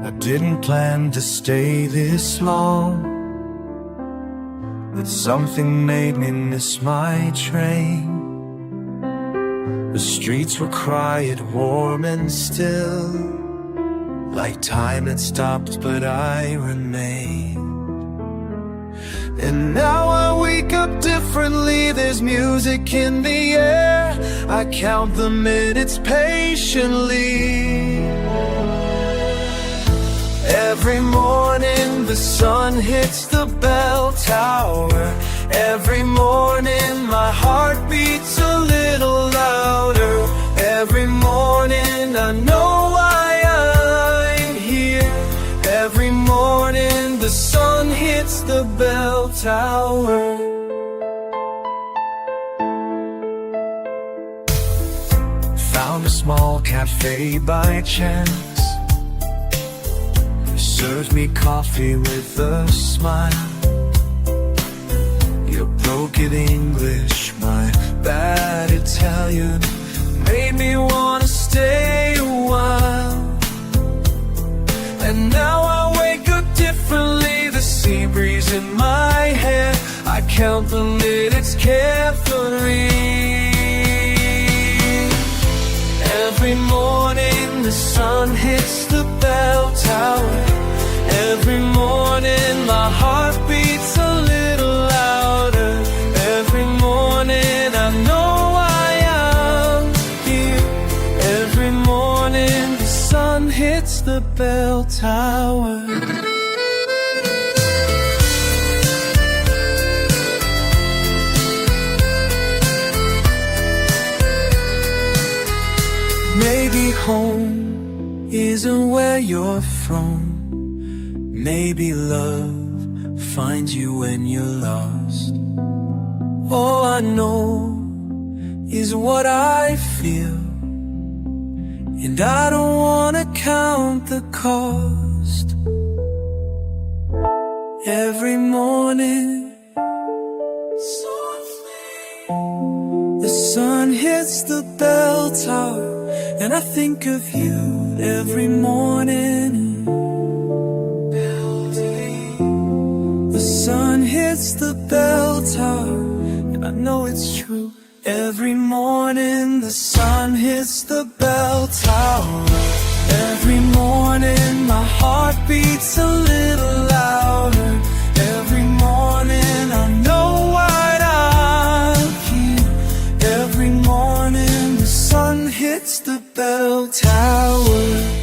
I didn't plan to stay this long, but something made me miss my train. The streets were quiet, warm and still, like time had stopped, but I remained. And now I wake up differently, there's music in the air. I count the minutes patiently. Every morning the sun hits the bell tower. Every morning my heart beats a little louder. Every morning I know why I'm here. Every morning the sun hits the bell tower. Found a small cafe by chance. Served me coffee with a smile. Your broken English, my bad Italian, made me wanna stay a while. And now I wake up differently, the sea breeze in my hair. I count the minutes carefully. Every morning the sun hits the bell tower. Every morning my heart beats a little louder. Every morning I know I am here. Every morning the sun hits the bell tower. Maybe home isn't where you're from. Maybe love finds you when you're lost. All I know is what I feel, and I don't wanna count the cost. Every morning, the sun hits the bell tower, and I think of you every morning. The sun hits the bell tower, and I know it's true. Every morning the sun hits the bell tower. Every morning my heart beats a little louder. Every morning I know what I'm here. Every morning the sun hits the bell tower.